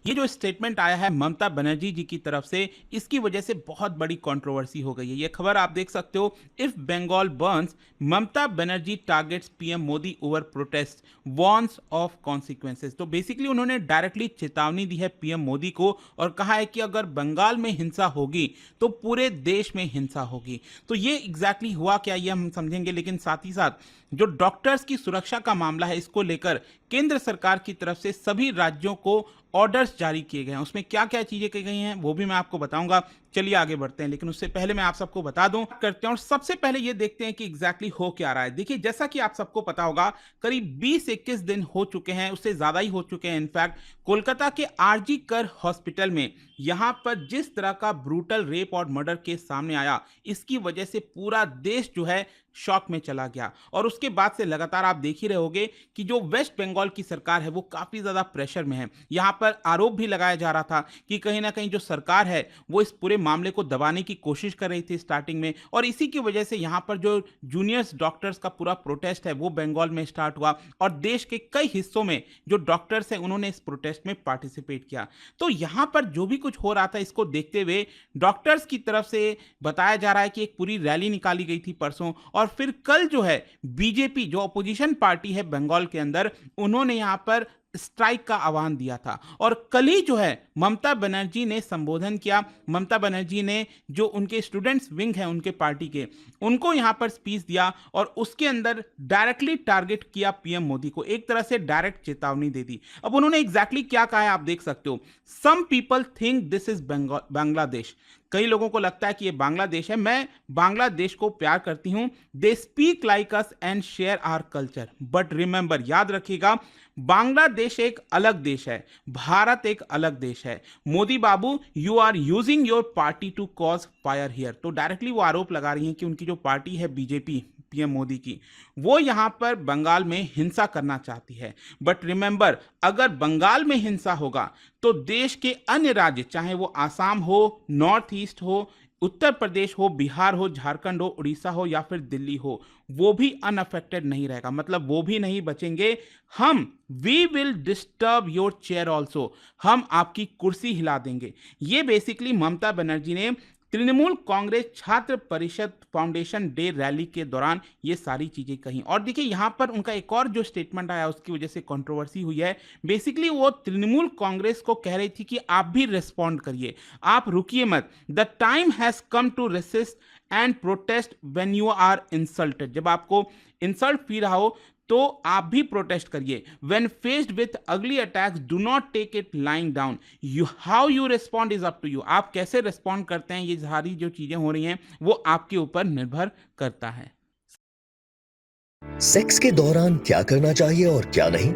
ये जो स्टेटमेंट आया है ममता बनर्जी जी की तरफ से, इसकी वजह से बहुत बड़ी कंट्रोवर्सी हो गई है। ये खबर आप देख सकते हो, if Bengal burns, Mamata Banerjee targets PM Modi over protest, warns of consequences. तो बेसिकली उन्होंने डायरेक्टली चेतावनी दी है पीएम मोदी को और कहा है कि अगर बंगाल में हिंसा होगी तो पूरे देश में हिंसा होगी। तो ये एग्जैक्टली हुआ क्या, ये हम समझेंगे, लेकिन साथ ही साथ जो डॉक्टर्स की सुरक्षा का मामला है, इसको लेकर केंद्र सरकार की तरफ से सभी राज्यों को ऑर्डर्स जारी किए गए हैं। उसमें क्या क्या चीजें कही गई हैं वो भी मैं आपको बताऊंगा। चलिए आगे बढ़ते हैं, लेकिन उससे पहले मैं आप सबको बता दूं करते हैं और सबसे पहले ये देखते हैं कि एग्जैक्टली हो क्या रहा है। देखिए, जैसा कि आप सबको पता होगा, करीब 20-21 दिन हो चुके हैं, उससे ज्यादा ही हो चुके हैं इनफैक्ट, कोलकाता के आरजी कर हॉस्पिटल में यहां पर जिस तरह का ब्रूटल रेप और मर्डर केस सामने आया, इसकी वजह से पूरा देश जो है शॉक में चला गया। और उसके बाद से लगातार आप देख ही रहे होंगे कि जो वेस्ट बंगाल की सरकार है वो काफी ज्यादा प्रेशर में है। यहां पर आरोप भी लगाया जा रहा था कि कहीं ना कहीं जो सरकार है वो इस पूरे मामले को दबाने की कोशिश कर रही थी स्टार्टिंग में, और इसी की वजह से यहां पर जो जूनियर्स डॉक्टर्स का पूरा प्रोटेस्ट है वो बंगाल में स्टार्ट हुआ और देश के कई हिस्सों में जो डॉक्टर्स हैं उन्होंने इस प्रोटेस्ट में पार्टिसिपेट किया। तो यहां पर जो भी कुछ हो रहा था, इसको देखते हुए डॉक्टर्स की तरफ से बताया जा रहा है कि एक पूरी रैली निकाली गई थी परसों, और फिर कल जो है बीजेपी जो अपोजिशन पार्टी है बंगाल के अंदर, उन्होंने यहां पर स्ट्राइक का आह्वान दिया था। और कल ही जो है ममता बनर्जी ने संबोधन किया। ममता बनर्जी ने जो उनके स्टूडेंट्स विंग है उनके पार्टी के, उनको यहां पर स्पीच दिया और उसके अंदर डायरेक्टली टारगेट किया पीएम मोदी को, एक तरह से डायरेक्ट चेतावनी दे दी। अब उन्होंने एग्जैक्टली क्या कहा है आप देख सकते हो। Some people think this is Bangladesh. कई लोगों को लगता है कि ये बांग्लादेश है, मैं बांग्लादेश को प्यार करती हूं। They speak like us and share our culture, but remember, याद रखिएगा, बांग्लादेश एक अलग देश है, भारत एक अलग देश है। Modi babu, you are using your party to cause fire here. तो डायरेक्टली वो आरोप लगा रही हैं कि उनकी जो पार्टी है बीजेपी, पीएम मोदी की, वो यहां पर बंगाल में हिंसा करना चाहती है। बट रिमेंबर, अगर बंगाल में हिंसा होगा तो देश के अन्य राज्य, चाहे वो आसाम हो, नॉर्थ ईस्ट हो, उत्तर प्रदेश हो, बिहार हो, झारखंड हो, उड़ीसा हो या फिर दिल्ली हो, वो भी अनअफेक्टेड नहीं रहेगा, मतलब वो भी नहीं बचेंगे। हम we will disturb your chair also, हम आपकी कुर्सी हिला देंगे। ये बेसिकली ममता बनर्जी ने तृणमूल कांग्रेस छात्र परिषद फाउंडेशन डे रैली के दौरान ये सारी चीजें कही। और देखिए, यहां पर उनका एक और जो स्टेटमेंट आया उसकी वजह से कंट्रोवर्सी हुई है। बेसिकली वो तृणमूल कांग्रेस को कह रही थी कि आप भी रिस्पॉन्ड करिए, आप रुकिए मत। The time has come to resist and protest when you are insulted. जब आपको इंसल्ट फील रहा हो तो आप भी प्रोटेस्ट करिए। When faced with ugly attacks, do not take it lying down. You how you respond is up to you. आप कैसे रिस्पॉन्ड करते हैं, ये सारी जो चीजें हो रही हैं वो आपके ऊपर निर्भर करता है। सेक्स के दौरान क्या करना चाहिए और क्या नहीं?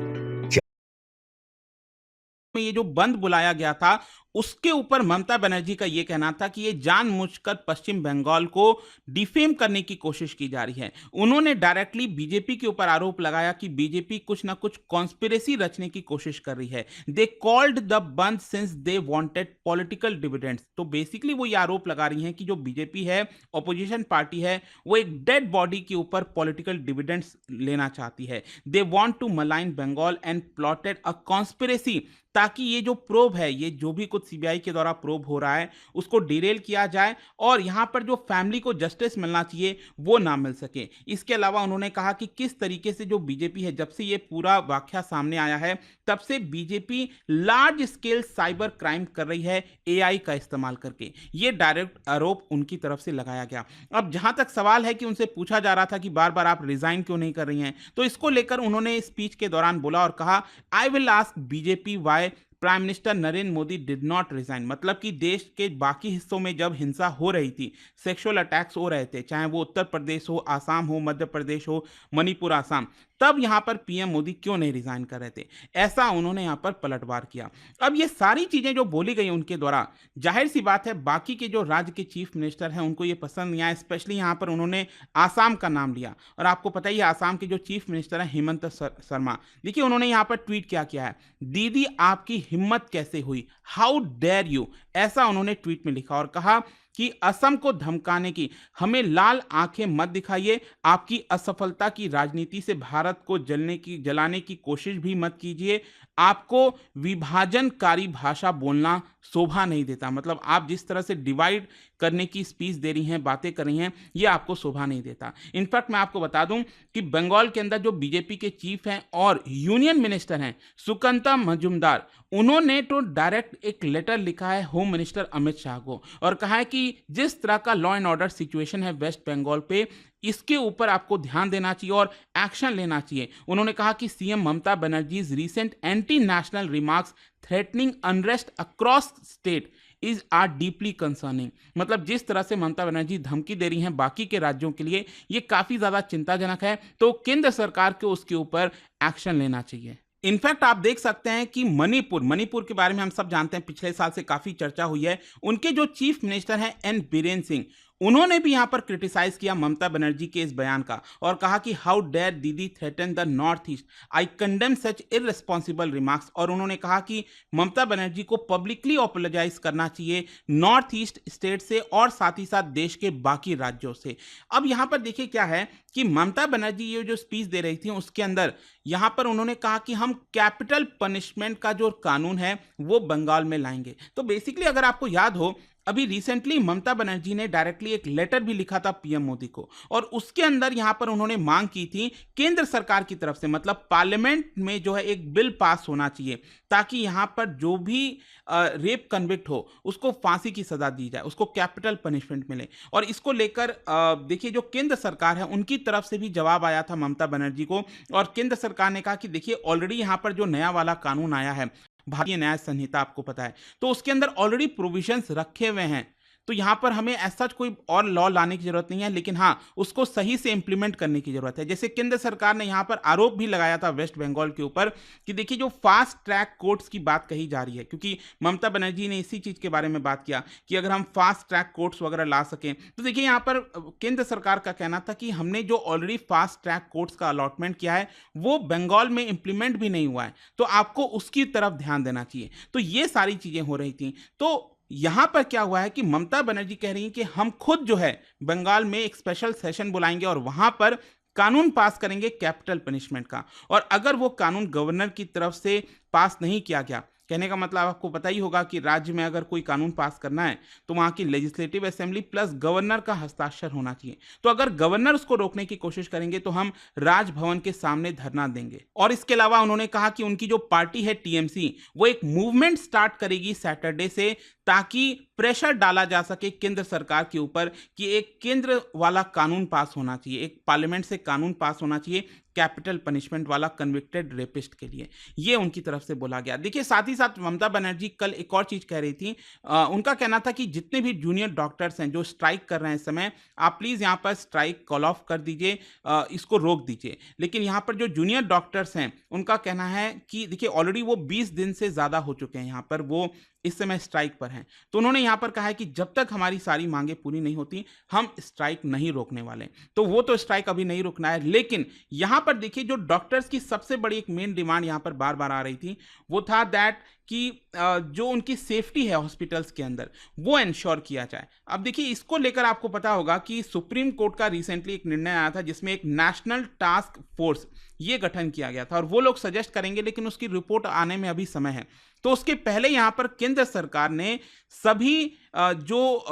में ये जो बंद बुलाया गया था उसके ऊपर ममता बनर्जी का ये कहना था कि ये जानबूझकर पश्चिम बंगाल को डिफेम करने की कोशिश की जा रही है। उन्होंने डायरेक्टली बीजेपी के ऊपर आरोप लगाया कि बीजेपी कुछ ना कुछ कॉन्स्पिरेसी रचने की कोशिश कर रही है। दे कॉल्ड द बंद since they wanted political dividends. तो बेसिकली वो ये आरोप लगा रही हैं कि जो बीजेपी है, ऑपोजिशन पार्टी है, वो एक डेड बॉडी के ऊपर पॉलिटिकल डिविडेंड्स लेना चाहती है। They want to malign Bengal and plotted a conspiracy, ताकि ये जो प्रोब है, ये जो भी कुछ सीबीआई के द्वारा प्रोब हो रहा है, उसको डिरेल किया जाए और यहां पर जो फैमिली को जस्टिस मिलना चाहिए वो ना मिल सके। इसके अलावा उन्होंने कहा कि किस तरीके से जो बीजेपी है, जब से ये पूरा वाकया सामने आया है तब से BJP large scale cyber crime कर रही है एआई का इस्तेमाल करके। ये डायरेक्ट आरोप उनकी तरफ से लगाया गया। अब जहां तक सवाल है कि उनसे पूछा जा रहा था कि बार बार आप रिजाइन क्यों नहीं कर रही हैं, तो इसको लेकर उन्होंने स्पीच के दौरान बोला और कहा, I will ask BJP why prime minister Narendra Modi did not resign. मतलब कि देश के बाकी हिस्सों में जब हिंसा हो रही थी, सेक्सुअल अटैक्स हो रहे थे, चाहे वो उत्तर प्रदेश हो, आसाम हो, मध्य प्रदेश हो, मणिपुर, आसाम, तब यहां पर पीएम मोदी क्यों नहीं रिजाइन कर रहे थे, ऐसा उन्होंने यहां पर पलटवार किया। अब ये सारी चीजें जो बोली गई उनके द्वारा, जाहिर सी बात है बाकी के जो राज्य के चीफ मिनिस्टर हैं उनको ये पसंद नहीं आया। स्पेशली यहां पर उन्होंने आसाम का नाम लिया और आपको पता ही है आसाम के जो चीफ मिनिस्टर हैं हेमंत शर्मा, देखिए उन्होंने यहां पर ट्वीट क्या किया है, दीदी आपकी हिम्मत कैसे हुई, हाउ डेयर यू, ऐसा उन्होंने ट्वीट में लिखा और कहा कि असम को धमकाने की हमें लाल आंखें मत दिखाइए, आपकी असफलता की राजनीति से भारत को जलाने की कोशिश भी मत कीजिए। आपको विभाजनकारी भाषा बोलना शोभा नहीं देता। मतलब आप जिस तरह से डिवाइड करने की स्पीच दे रही हैं, बातें कर रही हैं, ये आपको शोभा नहीं देता। इनफैक्ट मैं आपको बता दूं कि बंगाल के अंदर जो बीजेपी के चीफ हैं और यूनियन मिनिस्टर हैं सुकंता मजूमदार, उन्होंने तो डायरेक्ट एक लेटर लिखा है होम मिनिस्टर अमित शाह को और कहा है कि जिस तरह का लॉ एंड ऑर्डर सिचुएशन है वेस्ट बंगाल पे, इसके ऊपर आपको ध्यान देना चाहिए और एक्शन लेना चाहिए। उन्होंने कहा कि CM Mamata Banerjee's recent anti national remarks threatening unrest across state is are deeply concerning. मतलब जिस तरह से ममता बनर्जी धमकी दे रही हैं बाकी के राज्यों के लिए, ये काफी ज्यादा चिंताजनक है। तो केंद्र सरकार को उसके ऊपर एक्शन लेना चाहिए। इनफैक्ट आप देख सकते हैं कि मणिपुर के बारे में हम सब जानते हैं, पिछले साल से काफी चर्चा हुई है। उनके जो चीफ मिनिस्टर हैं एन बीरेन सिंह, उन्होंने भी यहां पर क्रिटिसाइज किया ममता बनर्जी के इस बयान का और कहा कि हाउ डेयर दीदी threaten the north east, I condemn such irresponsible remarks. और उन्होंने कहा कि ममता बनर्जी को पब्लिकली अपोलोजाइज करना चाहिए नॉर्थ ईस्ट स्टेट से और साथ ही साथ देश के बाकी राज्यों से। अब यहां पर देखिए क्या है कि ममता बनर्जी ये जो स्पीच दे रही थी उसके अंदर यहां पर उन्होंने कहा कि हम कैपिटल पनिशमेंट का जो कानून है वो बंगाल में लाएंगे। तो बेसिकली अगर आपको याद हो, अभी रिसेंटली ममता बनर्जी ने डायरेक्टली एक लेटर भी लिखा था पीएम मोदी को और उसके अंदर यहां पर उन्होंने मांग की थी केंद्र सरकार की तरफ से, मतलब पार्लियामेंट में जो है एक बिल पास होना चाहिए ताकि यहां पर जो भी रेप कन्विक्ट हो उसको फांसी की सजा दी जाए, उसको कैपिटल पनिशमेंट मिले। और इसको लेकर देखिए जो केंद्र सरकार है उनकी तरफ से भी जवाब आया था ममता बनर्जी को और केंद्र सरकार ने कहा कि देखिए ऑलरेडी यहां पर जो नया वाला कानून आया है भारतीय न्याय संहिता, आपको पता है, तो उसके अंदर ऑलरेडी प्रोविजंस रखे हुए हैं। तो यहां पर हमें ऐसा कोई और लॉ लाने की जरूरत नहीं है, लेकिन हाँ उसको सही से इंप्लीमेंट करने की जरूरत है। जैसे केंद्र सरकार ने यहां पर आरोप भी लगाया था वेस्ट बंगाल के ऊपर कि देखिए जो फास्ट ट्रैक कोर्ट्स की बात कही जा रही है, क्योंकि ममता बनर्जी ने इसी चीज के बारे में बात किया कि अगर हम फास्ट ट्रैक कोर्ट्स वगैरह ला सकें, तो देखिए यहां पर केंद्र सरकार का कहना था कि हमने जो ऑलरेडी फास्ट ट्रैक कोर्ट्स का अलॉटमेंट किया है वो बंगाल में इंप्लीमेंट भी नहीं हुआ है, तो आपको उसकी तरफ ध्यान देना चाहिए। तो ये सारी चीजें हो रही थी। तो यहां पर क्या हुआ है कि ममता बनर्जी कह रही हैं कि हम खुद जो है बंगाल में एक स्पेशल सेशन बुलाएंगे और वहां पर कानून पास करेंगे कैपिटल पनिशमेंट का। और अगर वो कानून गवर्नर की तरफ से पास नहीं किया गया, कहने का मतलब आपको पता ही होगा कि राज्य में अगर कोई कानून पास करना है तो वहां की लेजिस्लेटिव असेंबली प्लस गवर्नर का हस्ताक्षर होना चाहिए। तो अगर गवर्नर उसको रोकने की कोशिश करेंगे तो हम राजभवन के सामने धरना देंगे। और इसके अलावा उन्होंने कहा कि उनकी जो पार्टी है टीएमसी, वो एक मूवमेंट स्टार्ट करेगी सैटरडे से ताकि प्रेशर डाला जा सके केंद्र सरकार के ऊपर कि एक केंद्र वाला कानून पास होना चाहिए, एक पार्लियामेंट से कानून पास होना चाहिए कैपिटल पनिशमेंट वाला कन्विक्टेड रेपिस्ट के लिए। ये उनकी तरफ से बोला गया। देखिए साथ ही साथ ममता बनर्जी कल एक और चीज कह रही थी, उनका कहना था कि जितने भी जूनियर डॉक्टर्स हैं जो स्ट्राइक कर रहे हैं इस समय, आप प्लीज यहाँ पर स्ट्राइक कॉल ऑफ कर दीजिए, इसको रोक दीजिए। लेकिन यहाँ पर जो जूनियर डॉक्टर्स हैं उनका कहना है कि देखिए ऑलरेडी वो 20 दिन से ज्यादा हो चुके हैं यहाँ पर वो इस समय स्ट्राइक पर हैं। तो उन्होंने यहां पर कहा है कि जब तक हमारी सारी मांगे पूरी नहीं होती हम स्ट्राइक नहीं रोकने वाले। तो वो तो स्ट्राइक अभी नहीं रुकना है, लेकिन यहां पर देखिए जो डॉक्टर्स की सबसे बड़ी एक मेन डिमांड यहां पर बार बार आ रही थी वो था दैट कि जो उनकी सेफ्टी है हॉस्पिटल्स के अंदर वो इंश्योर किया जाए। अब देखिए इसको लेकर आपको पता होगा कि सुप्रीम कोर्ट का रिसेंटली एक निर्णय आया था जिसमें एक नेशनल टास्क फोर्स ये गठन किया गया था और वो लोग सजेस्ट करेंगे, लेकिन उसकी रिपोर्ट आने में अभी समय है। तो उसके पहले यहां पर केंद्र सरकार ने सभी जो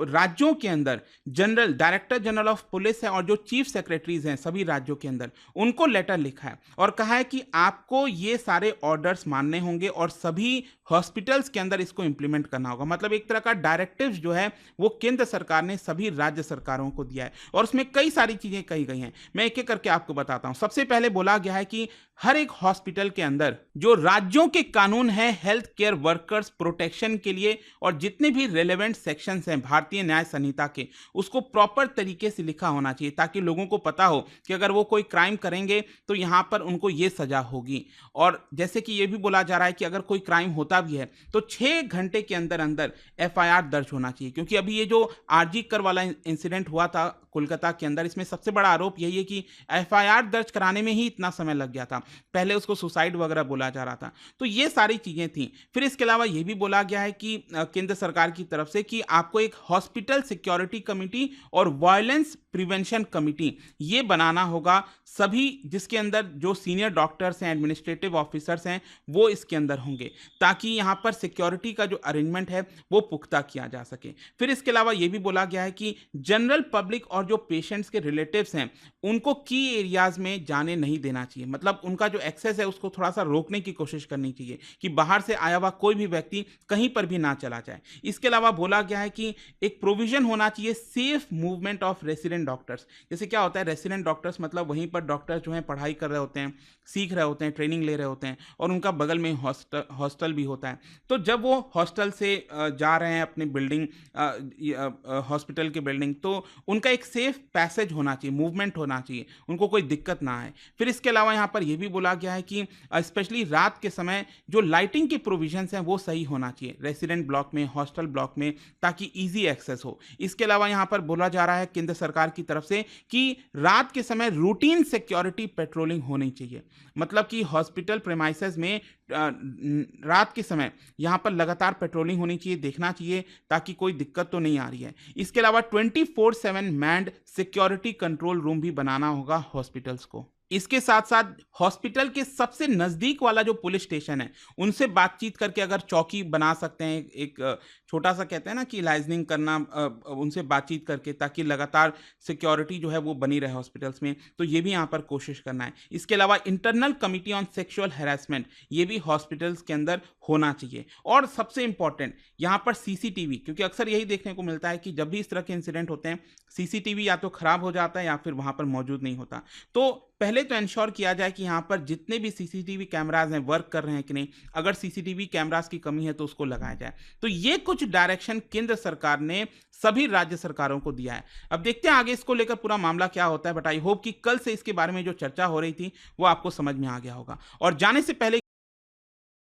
राज्यों के अंदर general director general of police है और जो चीफ सेक्रेटरीज हैं सभी राज्यों के अंदर, उनको लेटर लिखा है और कहा है कि आपको ये सारे ऑर्डर्स मानने होंगे और सभी हॉस्पिटल्स के अंदर इसको इंप्लीमेंट करना होगा। मतलब एक तरह का डायरेक्टिव्स जो है वो केंद्र सरकार ने सभी राज्य सरकारों को दिया है और उसमें कई सारी चीजें कही गई हैं। मैं एक एक करके आपको बताता हूं। सबसे पहले बोला गया है कि हर एक हॉस्पिटल के अंदर जो राज्यों के कानून है हेल्थ केयर वर्कर्स प्रोटेक्शन के लिए और जितने भी रेलेवेंट सेक्शंस हैं भारतीय न्याय संहिता के, उसको प्रॉपर तरीके से लिखा होना चाहिए ताकि लोगों को पता हो कि अगर वो कोई क्राइम करेंगे तो यहां पर उनको ये सजा होगी। और जैसे कि ये भी बोला जा रहा है कि अगर कोई क्राइम होता भी है तो 6 घंटे के अंदर अंदर एफआईआर दर्ज होना चाहिए, क्योंकि अभी ये जो आरजी कर वाला इंसिडेंट हुआ था कोलकाता के अंदर। इसमें सबसे बड़ा आरोप यही है कि एफआईआर दर्ज कराने में ही इतना समय लग गया था, पहले उसको सुसाइड वगैरह बोला जा रहा था। तो ये सारी चीजें थी। फिर इसके अलावा ये भी बोला गया है कि केंद्र सरकार की तरफ से कि आपको एक हॉस्पिटल सिक्योरिटी कमिटी और वायलेंस प्रिवेंशन कमिटी ये बनाना होगा, सभी जिसके अंदर जो सीनियर डॉक्टर्स हैं, एडमिनिस्ट्रेटिव ऑफिसर्स हैं, वो इसके अंदर होंगे, ताकि यहाँ पर सिक्योरिटी का जो अरेंजमेंट है वो पुख्ता किया जा सके। फिर इसके अलावा ये भी बोला गया है कि जनरल पब्लिक और जो पेशेंट्स के रिलेटिव्स हैं उनको की एरियाज में जाने नहीं देना चाहिए, मतलब उनका जो एक्सेस है उसको थोड़ा सा रोकने की कोशिश करनी चाहिए कि बाहर से आया हुआ कोई भी व्यक्ति कहीं पर भी ना चला जाए। इसके अलावा बोला गया है कि एक प्रोविजन होना चाहिए safe movement of resident doctors. जैसे क्या होता है, रेसिडेंट डॉक्टर्स मतलब वहीं पर डॉक्टर्स जो हैं पढ़ाई कर रहे होते हैं, सीख रहे होते हैं, ट्रेनिंग ले रहे होते हैं, और उनका बगल में हॉस्टल भी होता है। तो जब वो हॉस्टल से जा रहे हैं अपनी बिल्डिंग, हॉस्पिटल की बिल्डिंग, तो उनका एक सेफ पैसेज होना चाहिए, मूवमेंट होना चाहिए, उनको कोई दिक्कत ना आए। फिर इसके अलावा यहाँ पर यह भी बोला गया है कि स्पेशली रात के समय जो लाइटिंग के प्रोविजंस हैं वो सही होना चाहिए रेसिडेंट ब्लॉक में, हॉस्टल ब्लॉक में, ताकि इजी एक्सेस हो। इसके अलावा यहाँ पर बोला जा रहा है केंद्र सरकार की तरफ से कि रात के समय रूटीन सिक्योरिटी पेट्रोलिंग होनी चाहिए, मतलब कि हॉस्पिटल प्रेमाइसेस में रात के समय यहाँ पर लगातार पेट्रोलिंग होनी चाहिए, देखना चाहिए ताकि कोई दिक्कत तो नहीं आ रही है। इसके अलावा 24/7 मैन्ड सिक्योरिटी कंट्रोल रूम भी बनाना होगा हॉस्पिटल्स को। इसके साथ साथ हॉस्पिटल के सबसे नज़दीक वाला जो पुलिस स्टेशन है उनसे बातचीत करके अगर चौकी बना सकते हैं, एक छोटा सा कहते हैं ना कि लाइजनिंग करना, उनसे बातचीत करके, ताकि लगातार सिक्योरिटी जो है वो बनी रहे हॉस्पिटल्स में, तो ये भी यहाँ पर कोशिश करना है। इसके अलावा internal committee on sexual harassment ये भी हॉस्पिटल्स के अंदर होना चाहिए। और सबसे इंपॉर्टेंट यहाँ पर सीसीटीवी, क्योंकि अक्सर यही देखने को मिलता है कि जब भी इस तरह के इंसिडेंट होते हैं सीसीटीवी या तो खराब हो जाता है या फिर वहाँ पर मौजूद नहीं होता। तो पहले तो इंश्योर किया जाए कि यहाँ पर जितने भी सीसीटीवी कैमराज हैं वर्क कर रहे हैं कि नहीं, अगर सीसीटीवी कैमराज की कमी है तो उसको लगाया जाए। तो ये कुछ डायरेक्शन केंद्र सरकार ने सभी राज्य सरकारों को दिया है। अब देखते हैं आगे इसको लेकर पूरा मामला क्या होता है, बट आई होप कि कल से इसके बारे में जो चर्चा हो रही थी वो आपको समझ में आ गया होगा। और जाने से पहले